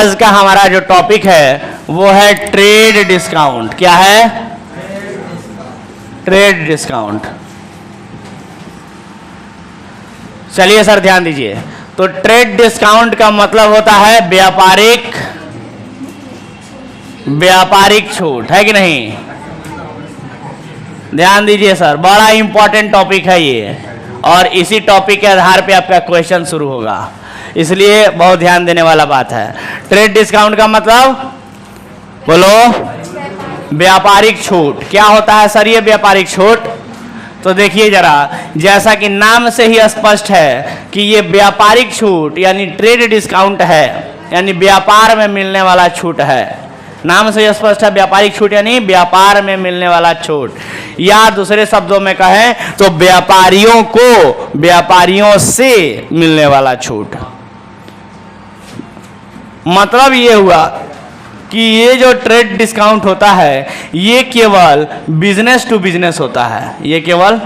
आज का हमारा जो टॉपिक है वो है ट्रेड डिस्काउंट। क्या है? Trade discount. चलिए सर ध्यान दीजिए। तो ट्रेड डिस्काउंट का मतलब होता है व्यापारिक छूट, है कि नहीं? ध्यान दीजिए सर, बड़ा इंपॉर्टेंट टॉपिक है ये, और इसी टॉपिक के आधार पे आपका क्वेश्चन शुरू होगा, इसलिए बहुत ध्यान देने वाला बात है। ट्रेड डिस्काउंट का मतलब बोलो, व्यापारिक छूट। क्या होता है सर ये व्यापारिक छूट? तो देखिए जरा, जैसा कि नाम से ही स्पष्ट है कि ये व्यापारिक छूट यानी ट्रेड डिस्काउंट है, यानी व्यापार में मिलने वाला छूट है। नाम से ही स्पष्ट है, व्यापारिक छूट यानी व्यापार में मिलने वाला छूट, या दूसरे शब्दों में कहें तो व्यापारियों से मिलने वाला छूट। मतलब ये हुआ कि ये जो ट्रेड डिस्काउंट होता है ये केवल बिजनेस टू बिजनेस होता है। ये केवल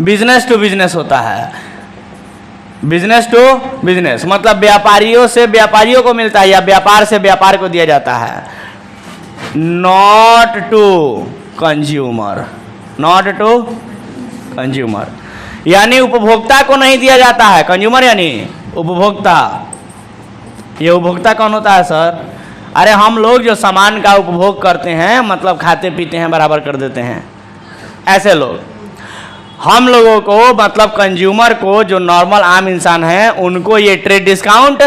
बिजनेस टू बिजनेस होता है। बिजनेस टू बिजनेस मतलब व्यापारियों से व्यापारियों को मिलता है, या व्यापार से व्यापार को दिया जाता है। Not to consumer, not to consumer यानी उपभोक्ता को नहीं दिया जाता है। कंज्यूमर यानी उपभोक्ता। ये उपभोक्ता कौन होता है सर? अरे हम लोग जो सामान का उपभोग करते हैं, मतलब खाते पीते हैं, बराबर कर देते हैं, ऐसे लोग। हम लोगों को मतलब कंज्यूमर को, जो नॉर्मल आम इंसान है, उनको ये ट्रेड डिस्काउंट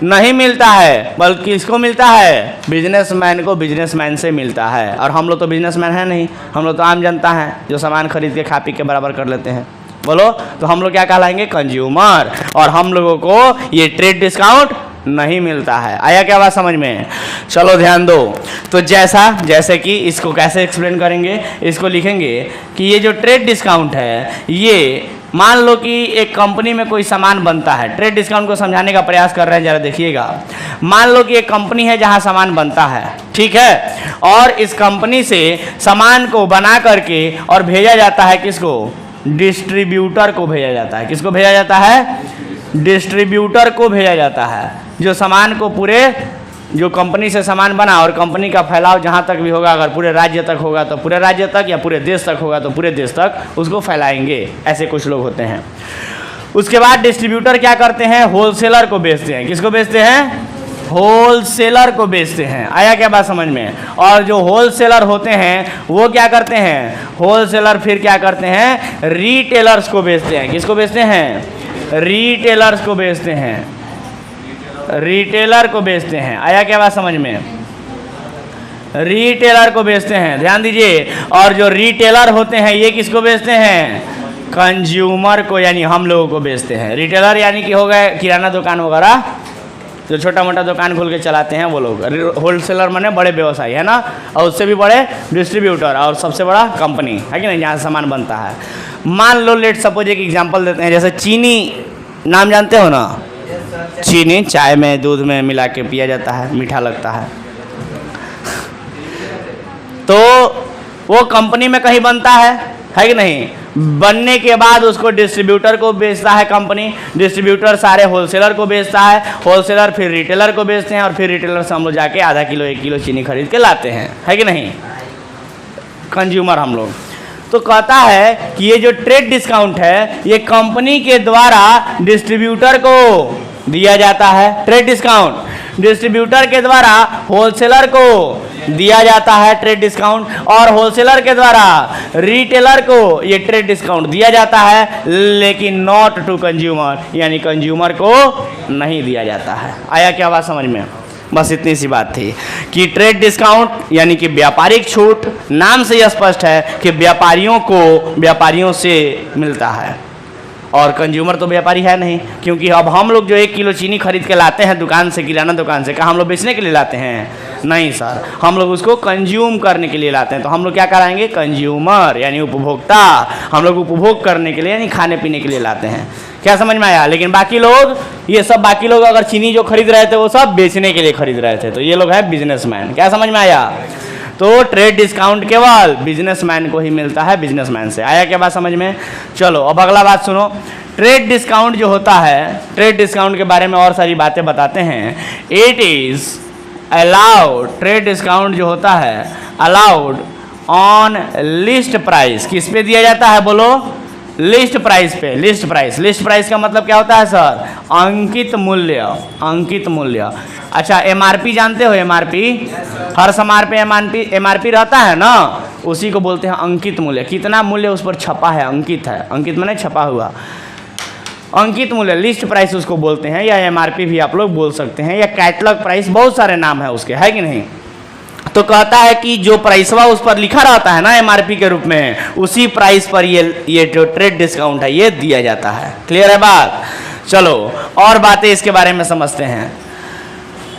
नहीं मिलता है, बल्कि इसको मिलता है बिजनेसमैन को, बिजनेसमैन से मिलता है। और हम लोग तो बिजनेसमैन हैं नहीं, हम लोग तो आम जनता हैं जो सामान खरीद के खा पी के बराबर कर लेते हैं। बोलो, तो हम लोग क्या कहलाएंगे? कंज्यूमर। और हम लोगों को ये ट्रेड डिस्काउंट नहीं मिलता है। आया क्या बात समझ में? चलो ध्यान दो। तो जैसे कि इसको कैसे एक्सप्लेन करेंगे, इसको लिखेंगे कि ये जो ट्रेड डिस्काउंट है, ये मान लो कि एक कंपनी में कोई सामान बनता है। ट्रेड डिस्काउंट को समझाने का प्रयास कर रहे हैं, जरा देखिएगा। मान लो कि एक कंपनी है जहां सामान बनता है, ठीक है, और इस कंपनी से सामान को बना करके और भेजा जाता है किसको? डिस्ट्रीब्यूटर को भेजा जाता है। किसको भेजा जाता है? डिस्ट्रीब्यूटर को भेजा जाता है, जो सामान को पूरे, जो कंपनी से सामान बना और कंपनी का फैलाव जहाँ तक भी होगा, अगर पूरे राज्य तक होगा तो पूरे राज्य तक, या पूरे देश तक होगा तो पूरे देश तक उसको फैलाएंगे। ऐसे कुछ लोग होते हैं। उसके बाद डिस्ट्रीब्यूटर क्या करते हैं? होलसेलर को बेचते हैं। किसको बेचते हैं? होलसेलर को बेचते हैं। आया क्या बात समझ में? और जो होलसेलर होते हैं वो क्या करते हैं? होलसेलर फिर क्या करते हैं? रिटेलर्स को बेचते हैं। किसको बेचते हैं? रिटेलर्स को बेचते हैं। रिटेलर को बेचते हैं। आया क्या बात समझ में? रिटेलर को बेचते हैं। ध्यान दीजिए। और जो रिटेलर होते हैं ये किसको बेचते हैं? कंज्यूमर को, यानी हम लोगों को बेचते हैं। रिटेलर यानी कि हो गए किराना दुकान वगैरह, जो छोटा मोटा दुकान खोल के चलाते हैं वो लोग। होलसेलर माने बड़े व्यवसायी, है ना, और उससे भी बड़े डिस्ट्रीब्यूटर, और सबसे बड़ा कंपनी, है कि नहीं, जहाँ सामान बनता है। मान लो, लेट सपोज एक एग्जांपल देते हैं, जैसे चीनी, नाम जानते हो ना? चीनी चाय में, दूध में मिला के पिया जाता है, मीठा लगता है। तो वो कंपनी में कहीं बनता है कि नहीं? बनने के बाद उसको डिस्ट्रीब्यूटर को बेचता है कंपनी, डिस्ट्रीब्यूटर सारे होलसेलर को बेचता है, होलसेलर फिर रिटेलर को बेचते हैं, और फिर रिटेलर से हम लोग जाके आधा किलो 1 किलो चीनी खरीद के लाते हैं, है कि नहीं? कंज्यूमर हम लोग। तो कहता है कि ये जो ट्रेड डिस्काउंट है ये कंपनी के द्वारा डिस्ट्रीब्यूटर को दिया जाता है। ट्रेड डिस्काउंट डिस्ट्रीब्यूटर के द्वारा होलसेलर को दिया जाता है ट्रेड डिस्काउंट, और होलसेलर के द्वारा रिटेलर को ये ट्रेड डिस्काउंट दिया जाता है, लेकिन नॉट टू कंज्यूमर, यानी कंज्यूमर को नहीं दिया जाता है। आया क्या बात समझ में? बस इतनी सी बात थी कि ट्रेड डिस्काउंट यानी कि व्यापारिक छूट, नाम से यह स्पष्ट है कि व्यापारियों को व्यापारियों से मिलता है, और कंज्यूमर तो व्यापारी है नहीं, क्योंकि अब हम लोग जो 1 किलो चीनी खरीद के लाते हैं दुकान से, किराना दुकान से, क्या हम लोग बेचने के लिए लाते हैं? नहीं सर, हम लोग उसको कंज्यूम करने के लिए लाते हैं। तो हम लोग क्या कराएंगे? कंज्यूमर यानी उपभोक्ता। हम लोग उपभोग करने के लिए यानी खाने पीने के लिए लाते हैं। क्या समझ में आया? लेकिन बाकी लोग, ये सब बाकी लोग अगर चीनी जो खरीद रहे थे वो सब बेचने के लिए खरीद रहे थे, तो ये लोग हैं बिजनेसमैन। क्या समझ में आया? तो ट्रेड डिस्काउंट केवल बिजनेसमैन को ही मिलता है, बिजनेसमैन से। आया क्या बात समझ में? चलो अब अगला बात सुनो। ट्रेड डिस्काउंट जो होता है, ट्रेड डिस्काउंट के बारे में और सारी बातें बताते हैं। It is allowed, trade discount जो होता है अलाउड ऑन लिस्ट प्राइस, किस पे दिया जाता है बोलो? लिस्ट प्राइस पे। लिस्ट प्राइस, लिस्ट प्राइस का मतलब क्या होता है सर? अंकित मूल्य, अंकित मूल्य। अच्छा, एमआरपी जानते हो? एमआरपी, हर सामान पे एमआरपी रहता है ना, उसी को बोलते हैं अंकित मूल्य। कितना मूल्य उस पर छपा है, अंकित है, अंकित माने छपा हुआ, अंकित मूल्य, लिस्ट प्राइस उसको बोलते हैं, या एमआरपी भी आप लोग बोल सकते हैं, या कैटलॉग प्राइस, बहुत सारे नाम है उसके, है कि नहीं? तो कहता है कि जो प्राइसवा उस पर लिखा रहता है ना एमआरपी के रूप में, उसी प्राइस पर ये जो ट्रेड डिस्काउंट है ये दिया जाता है। क्लियर है बात? चलो और बातें इसके बारे में समझते हैं।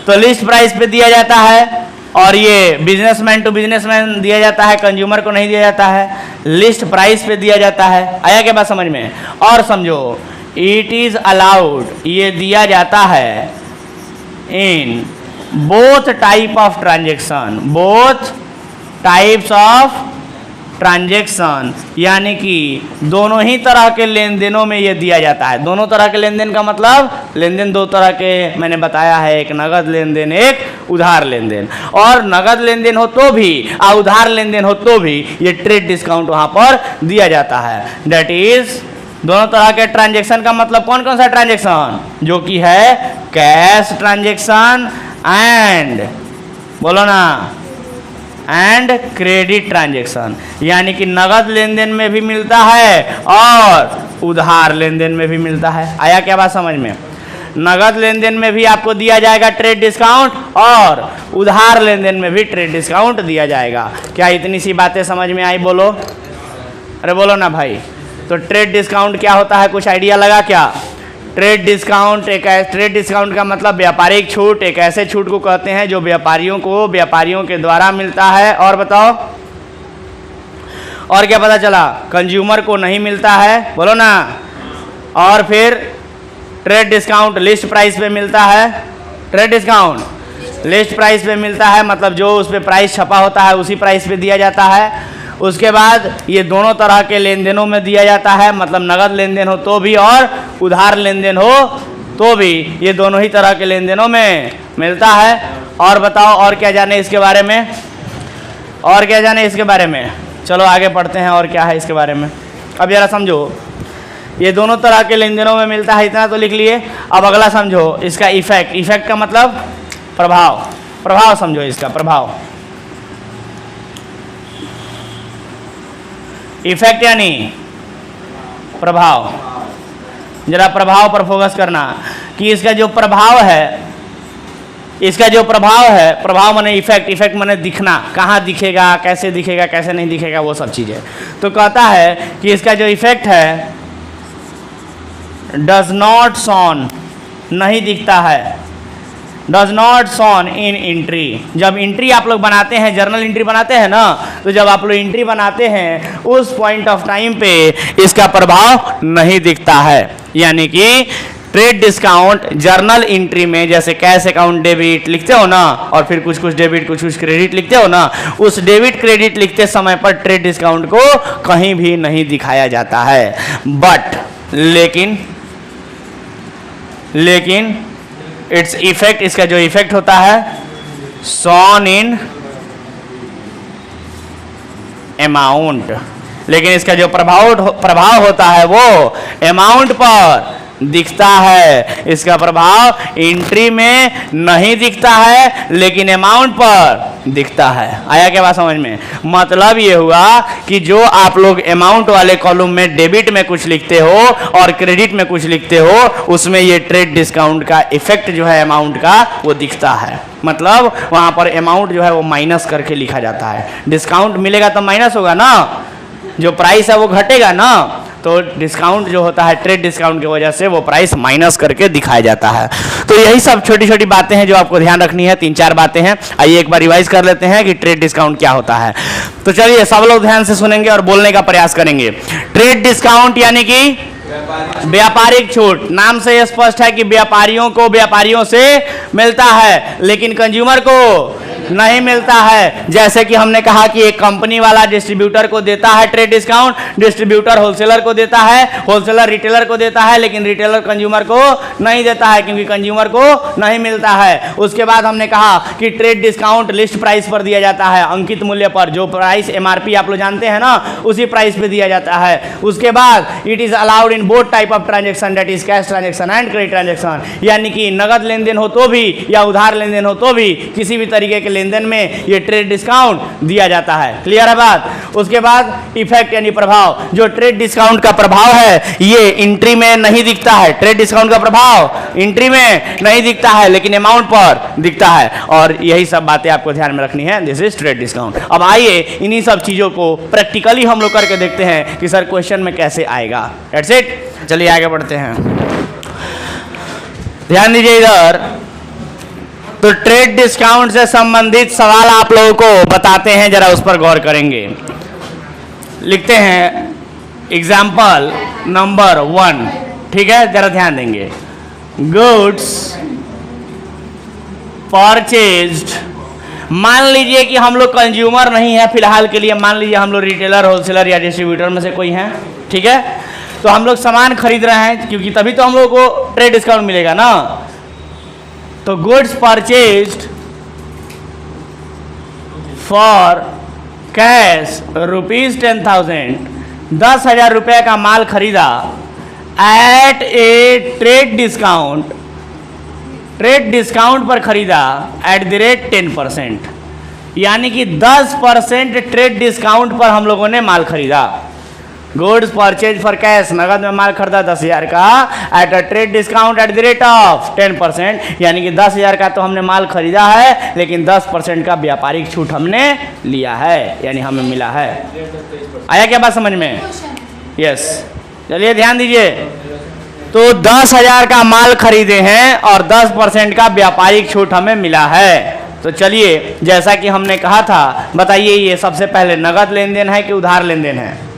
तो लिस्ट प्राइस पे दिया जाता है, और ये बिजनेसमैन टू बिजनेसमैन दिया जाता है, कंज्यूमर को नहीं दिया जाता है। लिस्ट प्राइस पे दिया जाता है। आया क्या बात समझ में? और समझो, इट इज अलाउड, ये दिया जाता है in both type of transaction, both types of transaction, यानी कि दोनों ही तरह के लेन देनों में ये दिया जाता है। दोनों तरह के लेन देन का मतलब, लेन देन दो तरह के मैंने बताया है, एक नगद लेन देन, एक उधार लेन देन। और नगद लेन देन हो तो भी और उधार लेन देन हो तो भी ये ट्रेड डिस्काउंट वहाँ पर दिया जाता है। दैट इज, दोनों तरह के ट्रांजेक्शन का मतलब कौन कौन सा ट्रांजेक्शन? जो कि है कैश ट्रांजेक्शन एंड, बोलो ना, एंड क्रेडिट ट्रांजेक्शन, यानी कि नगद लेन देन में भी मिलता है और उधार लेन देन में भी मिलता है। आया क्या बात समझ में? नगद लेन देन में भी आपको दिया जाएगा ट्रेड डिस्काउंट, और उधार लेन देन में भी ट्रेड डिस्काउंट दिया जाएगा। क्या इतनी सी बातें समझ में आई? बोलो, अरे बोलो ना भाई। तो ट्रेड डिस्काउंट क्या होता है, कुछ आइडिया लगा क्या? ट्रेड डिस्काउंट ट्रेड डिस्काउंट का मतलब व्यापारिक छूट, एक ऐसे छूट को कहते हैं जो व्यापारियों को व्यापारियों के द्वारा मिलता है। और बताओ, और क्या पता चला? कंज्यूमर को नहीं मिलता है, बोलो ना। और फिर ट्रेड डिस्काउंट लिस्ट प्राइस पे मिलता है। ट्रेड डिस्काउंट लिस्ट प्राइस पे मिलता है, मतलब जो उस पर प्राइस छपा होता है उसी प्राइस पे दिया जाता है। उसके बाद ये दोनों तरह के लेन देनों में दिया जाता है, मतलब नगद लेन देन हो तो भी और उधार लेन देन हो तो भी, ये दोनों ही तरह के लेन देनों में मिलता है। और बताओ, और क्या जाने इसके बारे में? और क्या जाने इसके बारे में? चलो आगे पढ़ते हैं, और क्या है इसके बारे में। अब जरा समझो, ये दोनों तरह के लेन देनों में मिलता है, इतना तो लिख लिए। अब अगला समझो इसका इफेक्ट। इफेक्ट का मतलब प्रभाव, प्रभाव समझो इसका प्रभाव। इफेक्ट यानी प्रभाव। जरा प्रभाव पर फोकस करना कि इसका जो प्रभाव है, इसका जो प्रभाव है, प्रभाव माने इफेक्ट, इफेक्ट माने दिखना, कहाँ दिखेगा, कैसे दिखेगा, कैसे नहीं दिखेगा, वो सब चीज़ें। तो कहता है कि इसका जो इफेक्ट है, डज नॉट शोन, नहीं दिखता है, does not shown in entry. जब एंट्री आप लोग बनाते हैं, जर्नल एंट्री बनाते हैं ना, तो जब आप लोग एंट्री बनाते हैं उस पॉइंट ऑफ टाइम पे इसका प्रभाव नहीं दिखता है। यानी कि ट्रेड डिस्काउंट जर्नल एंट्री में, जैसे कैश अकाउंट डेबिट लिखते हो ना, और फिर कुछ कुछ डेबिट कुछ कुछ क्रेडिट लिखते हो ना, उस डेबिट क्रेडिट लिखते समय पर ट्रेड डिस्काउंट को कहीं भी नहीं दिखाया जाता है। बट लेकिन इट्स इफेक्ट, इसका जो इफेक्ट होता है, शॉन इन अमाउंट, लेकिन इसका जो प्रभाव होता है वो अमाउंट पर दिखता है। इसका प्रभाव एंट्री में नहीं दिखता है, लेकिन अमाउंट पर दिखता है। आया क्या बात समझ में? मतलब ये हुआ कि जो आप अमाउंट वाले कॉलम में डेबिट में कुछ लिखते हो और क्रेडिट में कुछ लिखते हो, उसमें ये ट्रेड डिस्काउंट का इफेक्ट जो है अमाउंट का, वो दिखता है। मतलब वहाँ पर अमाउंट जो है वो माइनस करके लिखा जाता है। डिस्काउंट मिलेगा तो माइनस होगा ना, जो प्राइस है वो घटेगा ना, तो डिस्काउंट जो होता है ट्रेड डिस्काउंट की वजह से वो प्राइस माइनस करके दिखाया जाता है। तो यही सब छोटी छोटी बातें हैं जो आपको ध्यान रखनी है। 3-4 बातें हैं, आइए एक बार रिवाइज कर लेते हैं कि ट्रेड डिस्काउंट क्या होता है। तो चलिए सब लोग ध्यान से सुनेंगे और बोलने का प्रयास करेंगे। ट्रेड डिस्काउंट यानी कि व्यापारिक छूट। नाम से स्पष्ट है कि व्यापारियों को व्यापारियों से मिलता है, लेकिन कंज्यूमर को नहीं मिलता है। जैसे कि हमने कहा कि एक कंपनी वाला डिस्ट्रीब्यूटर को देता है ट्रेड डिस्काउंट, डिस्ट्रीब्यूटर होलसेलर को देता है, होलसेलर रिटेलर को देता है, लेकिन रिटेलर कंज्यूमर को नहीं देता है क्योंकि कंज्यूमर को नहीं मिलता है। उसके बाद हमने कहा कि ट्रेड डिस्काउंट लिस्ट प्राइस पर दिया जाता है, अंकित मूल्य पर, जो प्राइस एमआरपी आप लोग जानते हैं ना, उसी प्राइस पे दिया जाता है। उसके बाद it is allowed in both type of transaction, that is cash transaction and credit transaction, यानी कि नगद लेन देन हो तो भी या उधार लेन देन हो तो भी किसी भी तरीके के लेन देन में ये ट्रेड डिस्काउंट दिया जाता है। क्लियर है बात? उसके बाद इफेक्ट यानी प्रभाव, जो ट्रेड डिस्काउंट का प्रभाव है ये एंट्री में नहीं दिखता है। ट्रेड डिस्काउंट का प्रभाव एंट्री में नहीं दिखता है लेकिन अमाउंट पर दिखता है, और यही सब बातें आपको ध्यान में रखनी है। This is trade discount. अब आइए इन्हीं सब चीजों को प्रैक्टिकली हम लोग करके देखते हैं कि सर क्वेश्चन में कैसे आएगा। That's it. चलिए आगे बढ़ते हैं। ध्यान दीजिए इधर, तो ट्रेड डिस्काउंट से संबंधित सवाल आप लोगों को बताते हैं, जरा उस पर गौर करेंगे। लिखते हैं एग्जाम्पल नंबर 1, ठीक है, जरा ध्यान देंगे। गुड्स परचेज्ड, मान लीजिए कि हम लोग कंज्यूमर नहीं है फिलहाल के लिए, मान लीजिए हम लोग रिटेलर, होलसेलर या डिस्ट्रीब्यूटर में से कोई हैं, ठीक है, तो हम लोग सामान खरीद रहे हैं क्योंकि तभी तो हम लोग को ट्रेड डिस्काउंट मिलेगा ना। तो गुड्स परचेज्ड फॉर कैश ₹10,000, 10,000 रुपये का माल खरीदा at a trade discount, trade discount पर खरीदा एट द रेट 10%, यानी कि 10% ट्रेड डिस्काउंट पर हम लोगों ने माल खरीदा। गुड्स परचेज फॉर कैश, नगद में माल खरीदा 10,000 का at a trade discount at the rate of 10%, यानी कि 10,000 का तो हमने माल खरीदा है लेकिन 10% का व्यापारिक छूट हमने लिया है, यानी हमें मिला है। आया क्या बात समझ में? यस। चलिए ध्यान दीजिए, तो 10,000 का माल खरीदे हैं और 10% का व्यापारिक छूट हमें मिला है। तो चलिए, जैसा कि हमने कहा था, बताइए ये सबसे पहले नगद लेन देन है कि उधार लेन देन है?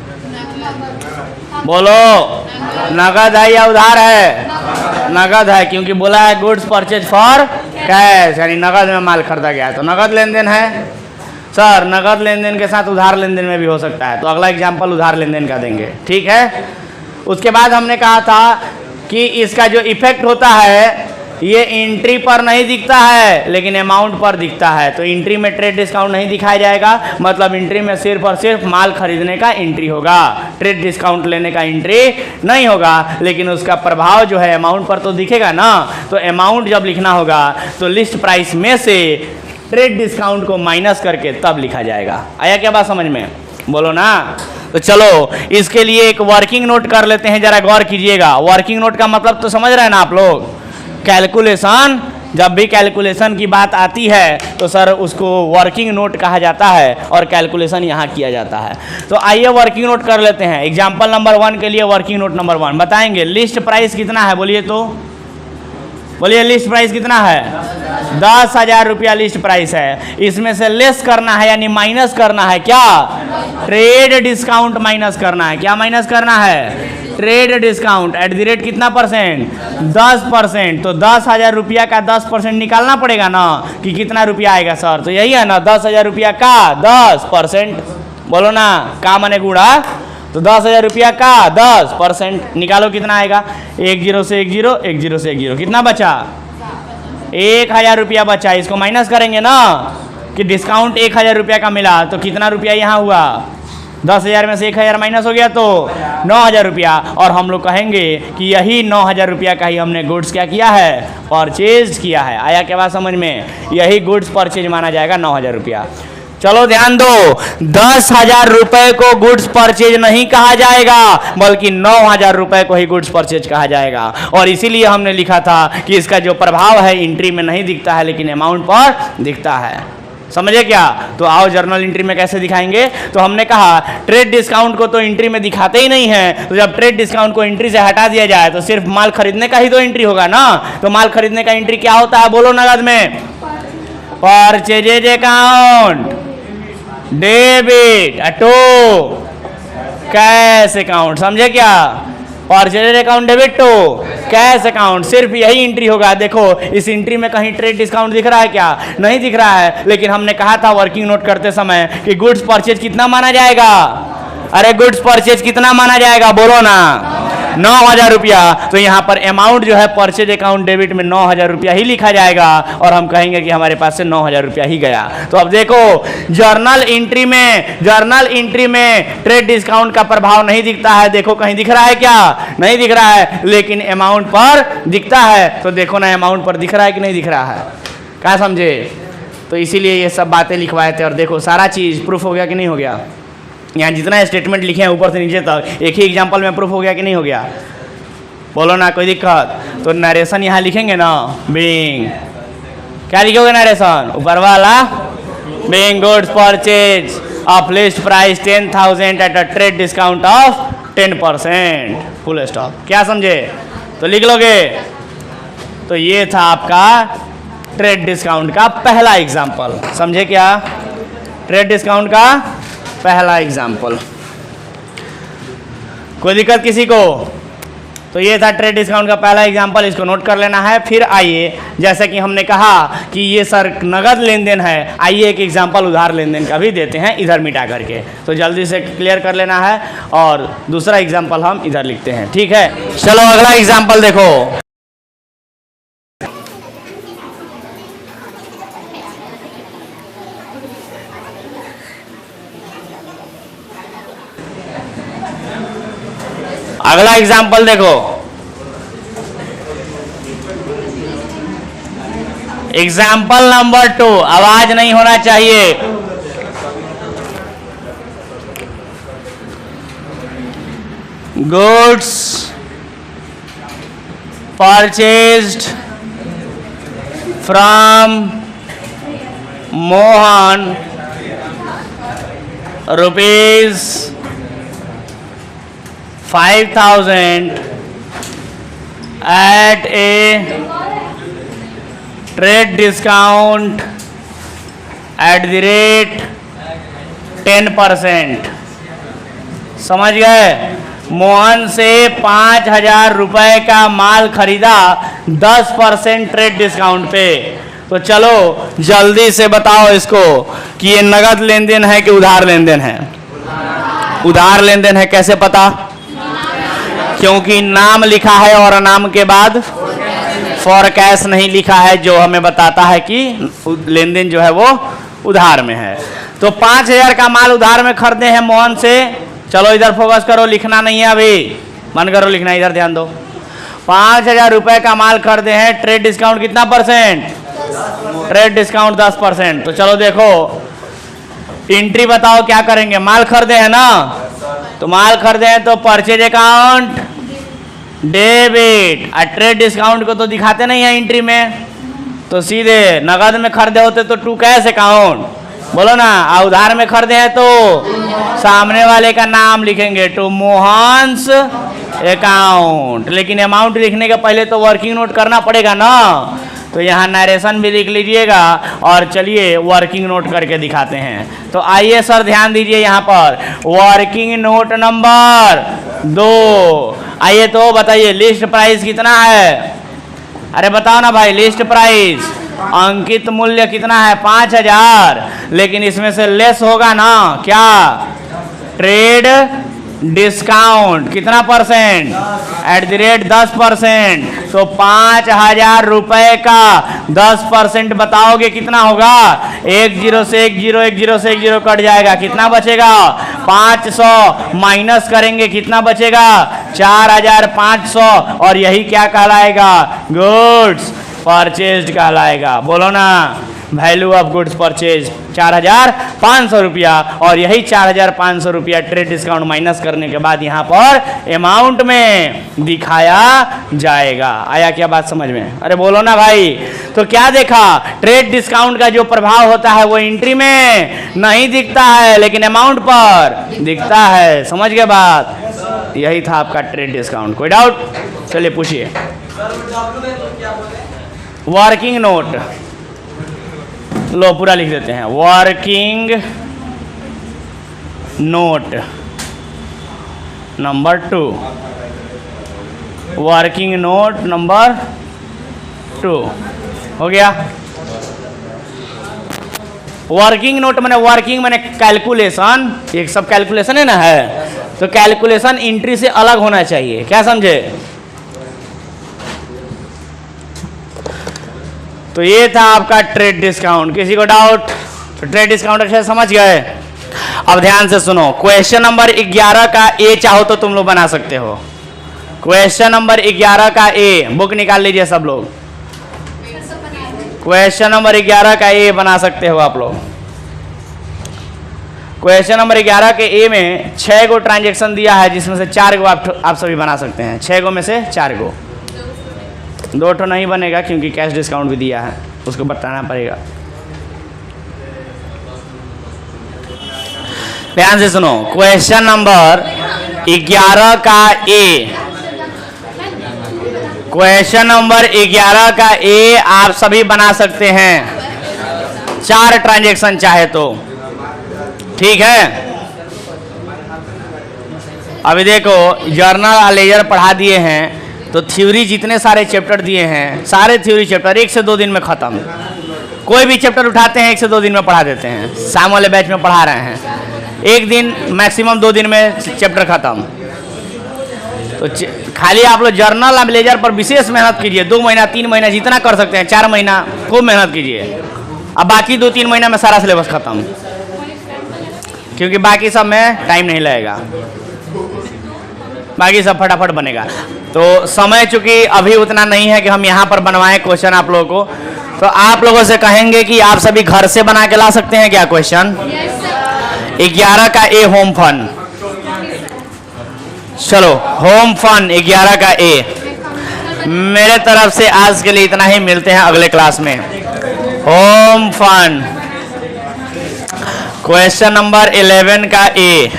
बोलो, नगद है या उधार है? नगद है, क्योंकि बोला है गुड्स परचेज फॉर कैश, यानी नगद में माल खरीदा गया है, तो नगद लेन देन है। सर नगद लेन देन के साथ उधार लेन देन में भी हो सकता है, तो अगला एग्जाम्पल उधार लेन देन का देंगे, ठीक है। उसके बाद हमने कहा था कि इसका जो इफेक्ट होता है ये एंट्री पर नहीं दिखता है लेकिन अमाउंट पर दिखता है, तो एंट्री में ट्रेड डिस्काउंट नहीं दिखाया जाएगा, मतलब एंट्री में सिर्फ और सिर्फ माल खरीदने का एंट्री होगा, ट्रेड डिस्काउंट लेने का एंट्री नहीं होगा, लेकिन उसका प्रभाव जो है अमाउंट पर तो दिखेगा ना। तो अमाउंट जब लिखना होगा तो लिस्ट प्राइस में से ट्रेड डिस्काउंट को माइनस करके तब लिखा जाएगा। आया क्या बात समझ में? बोलो ना। तो चलो इसके लिए एक वर्किंग नोट कर लेते हैं, जरा गौर कीजिएगा। वर्किंग नोट का मतलब तो समझ रहे हैं ना आप लोग? कैलकुलेशन, जब भी कैलकुलेशन की बात आती है तो सर उसको वर्किंग नोट कहा जाता है और कैलकुलेशन यहाँ किया जाता है। तो आइए वर्किंग नोट कर लेते हैं। एग्जाम्पल नंबर 1 के लिए वर्किंग नोट नंबर 1 बताएंगे। लिस्ट प्राइस कितना है बोलिए, तो बोलिए लिस्ट प्राइस कितना है? 10,000 रुपया लिस्ट प्राइस है। इसमें से लेस करना है यानी माइनस करना है क्या? ट्रेड डिस्काउंट माइनस करना है। क्या माइनस करना है? Trade discount at the rate कितना परसेंट? 10%। तो 10,000 रुपया का 10% निकालना पड़ेगा ना, कि कितना रुपया आएगा सर? तो यही है ना, 10,000 रुपया का 10%। बोलो ना, का मने गुड़ा, तो 10,000 रुपया का 10% निकालो, कितना आएगा? 1 0 से 1 0, 1 0 से 1 0, कितना बचा? 1,000 रुपया बचा। इसको माइनस करेंगे ना, कि डिस्काउंट 1,000 रुपया का मिला, तो कितना रुपया यहाँ हुआ? 10,000 में से 1,000 माइनस हो गया तो 9,000 रुपया। और हम लोग कहेंगे कि यही 9,000 रुपया का ही हमने गुड्स क्या किया है? परचेज किया है। आया क्या बात समझ में? यही गुड्स परचेज माना जाएगा 9,000 रुपया। चलो ध्यान दो, 10,000 रुपए को गुड्स परचेज नहीं कहा जाएगा, बल्कि 9,000 रुपए को ही गुड्स परचेज कहा जाएगा। और इसीलिए हमने लिखा था कि इसका जो प्रभाव है एंट्री में नहीं दिखता है लेकिन अमाउंट पर दिखता है। समझे क्या? तो आओ जर्नल एंट्री में कैसे दिखाएंगे। तो हमने कहा ट्रेड डिस्काउंट को तो एंट्री में दिखाते ही नहीं है, तो जब ट्रेड डिस्काउंट को एंट्री से हटा दिया जाए तो सिर्फ माल खरीदने का ही तो एंट्री होगा ना। तो माल खरीदने का एंट्री क्या होता है बोलो नगद में? Purchases account, debit, to cash account. समझे क्या? Purchase account debit to cash account, सिर्फ यही एंट्री होगा। देखो इस एंट्री में कहीं ट्रेड डिस्काउंट दिख रहा है क्या? नहीं दिख रहा है, लेकिन हमने कहा था वर्किंग नोट करते समय कि गुड्स परचेज कितना माना जाएगा? अरे गुड्स परचेज कितना माना जाएगा बोलो ना, 9,000 रुपया। तो यहाँ पर अमाउंट जो है परचेज अकाउंट डेबिट में 9,000 रुपया ही लिखा जाएगा और हम कहेंगे कि हमारे पास से 9,000 रुपया ही गया। तो अब देखो जर्नल एंट्री में ट्रेड डिस्काउंट का प्रभाव नहीं दिखता है। देखो कहीं दिख रहा है क्या? नहीं दिख रहा है, लेकिन अमाउंट पर दिखता है। तो देखो ना अमाउंट पर दिख रहा है कि नहीं दिख रहा है, क्या समझे? तो इसीलिए ये सब बातें लिखवाए थे। और देखो सारा चीज़ प्रूफ हो गया कि नहीं हो गया? यहाँ जितना स्टेटमेंट लिखे हैं ऊपर से नीचे तक एक ही एग्जाम्पल में प्रूफ हो गया कि नहीं हो गया? बोलो ना, कोई दिक्कत? तो नरेशन यहाँ लिखेंगे ना, बीइंग, क्या लिखोगे नरेशन? ऊपर वाला being goods purchase of list price 10,000 at a trade discount of 10%, full stop. क्या समझे? तो लिख लोगे। तो ये था आपका ट्रेड डिस्काउंट का पहला एग्जाम्पल। समझे क्या? ट्रेड डिस्काउंट का पहला एग्जाम्पल। कोई दिक्कत किसी को? तो ये था ट्रेड डिस्काउंट का पहला एग्जाम्पल, इसको नोट कर लेना है। फिर आइए, जैसे कि हमने कहा कि ये सर नगद लेन देन है, आइए एक एग्जाम्पल उधार लेन देन का भी देते हैं इधर मिटा करके। तो जल्दी से क्लियर कर लेना है और दूसरा एग्जाम्पल हम इधर लिखते हैं, ठीक है? चलो अगला एग्जाम्पल देखो। अगला एग्जाम्पल देखो, एग्जाम्पल नंबर 2। आवाज नहीं होना चाहिए। Goods purchased from Mohan rupees 5,000 at a trade discount at the rate 10%। समझ गए? मोहन से 5,000 रुपए का माल खरीदा 10% ट्रेड डिस्काउंट पे। तो चलो जल्दी से बताओ इसको कि ये नगद लेन देन है कि उधार लेन देन है? उधार लेन देन है। कैसे पता? क्योंकि नाम लिखा है और नाम के बाद फॉर कैश नहीं लिखा है, जो हमें बताता है कि लेन देन जो है वो उधार में है। तो 5,000 का माल उधार में खरीदे हैं मोहन से। चलो इधर फोकस करो, लिखना नहीं है अभी, मन करो लिखना, इधर ध्यान दो। 5,000 रुपए का माल खरीदे हैं, ट्रेड डिस्काउंट कितना परसेंट? Trade discount 10%। तो चलो देखो एंट्री बताओ क्या करेंगे? माल खरीदे हैं ना, तो माल खरीदे हैं तो परचेज अकाउंट डेबिट। और ट्रेड डिस्काउंट को तो दिखाते नहीं है एंट्री में, तो सीधे नगद में खरीदे होते तो टू कैश अकाउंट, बोलो ना। और उधार में खरीदे हैं तो सामने वाले का नाम लिखेंगे, टू मोहन्स अकाउंट। लेकिन अमाउंट लिखने के पहले तो वर्किंग नोट करना पड़ेगा ना, तो यहाँ नरेशन भी लिख लीजिएगा। और चलिए वर्किंग नोट करके दिखाते हैं। तो आइए सर ध्यान दीजिए यहाँ पर, वर्किंग नोट नंबर 2। आइए तो बताइए लिस्ट प्राइस कितना है? अरे बताओ ना भाई, लिस्ट प्राइस अंकित मूल्य कितना है? 5,000। लेकिन इसमें से लेस होगा ना, क्या? ट्रेड डिस्काउंट कितना परसेंट? At the rate 10%। तो 5,000 रुपए का 10% बताओगे कितना होगा? 1 0 से 1 0, 1 0 से 1 0 कट जाएगा, कितना बचेगा? 500 माइनस करेंगे, कितना बचेगा? 4,500। और यही क्या कहलाएगा? गुड्स परचेज्ड कहलाएगा। बोलो ना, वैल्यू ऑफ गुड्स परचेज 4,500 रुपया। और यही 4,500 रुपया ट्रेड डिस्काउंट माइनस करने के बाद यहाँ पर अमाउंट में दिखाया जाएगा। आया क्या बात समझ में? अरे बोलो ना भाई। तो क्या देखा? ट्रेड डिस्काउंट का जो प्रभाव होता है वो एंट्री में नहीं दिखता है, लेकिन अमाउंट पर दिखता है। समझ गए बात? यही था आपका ट्रेड डिस्काउंट। कोई डाउट? चलिए पूछिए। वर्किंग नोट लो पूरा लिख देते हैं। Working note number 2। Working note number 2 हो गया। वर्किंग नोट मैंने वर्किंग मैंने कैलकुलेशन, एक सब कैलकुलेशन है ना, है तो कैलकुलेशन एंट्री से अलग होना चाहिए, क्या समझे। तो ये था आपका ट्रेड डिस्काउंट। किसी को डाउट? तो ट्रेड डिस्काउंट अच्छे से समझ गए। अब ध्यान से सुनो, क्वेश्चन नंबर 11 का ए चाहो तो तुम लोग बना सकते हो। क्वेश्चन नंबर 11 का ए, बुक निकाल लीजिए सब लोग। क्वेश्चन नंबर 11 का ए बना सकते हो आप लोग। क्वेश्चन नंबर 11 के ए में 6 गो ट्रांजेक्शन दिया है, जिसमें से 4 गो आप सभी बना सकते हैं। 6 गो में से 4 गो, 2 ठो नहीं बनेगा क्योंकि कैश डिस्काउंट भी दिया है, उसको बताना पड़ेगा। ध्यान से सुनो, क्वेश्चन नंबर 11 का ए, क्वेश्चन नंबर 11 का ए आप सभी बना सकते हैं, 4 ट्रांजेक्शन चाहे तो, ठीक है। अभी देखो जर्नल और लेजर पढ़ा दिए हैं, तो थ्योरी जितने सारे चैप्टर दिए हैं, सारे थ्योरी चैप्टर 1 से 2 दिन में खत्म। कोई भी चैप्टर उठाते हैं 1 से 2 दिन में पढ़ा देते हैं। शाम वाले बैच में पढ़ा रहे हैं, 1 दिन मैक्सिमम 2 दिन में चैप्टर खत्म। तो खाली आप लोग जर्नल और लेजर पर विशेष मेहनत कीजिए, 2 महीना 3 महीना जितना कर सकते हैं, 4 महीना खूब मेहनत कीजिए। अब बाकी 2-3 महीना में सारा सिलेबस खत्म, क्योंकि बाकी सब में टाइम नहीं लगेगा, बाकी सब फटाफट बनेगा। तो समय चूंकि अभी उतना नहीं है कि हम यहाँ पर बनवाएं क्वेश्चन आप लोगों को, तो आप लोगों से कहेंगे कि आप सभी घर से बना के ला सकते हैं क्या क्वेश्चन। 11 का ए होम फन, चलो होम फन 11 का ए। मेरे तरफ से आज के लिए इतना ही, मिलते हैं अगले क्लास में। होम फन क्वेश्चन नंबर 11 का ए।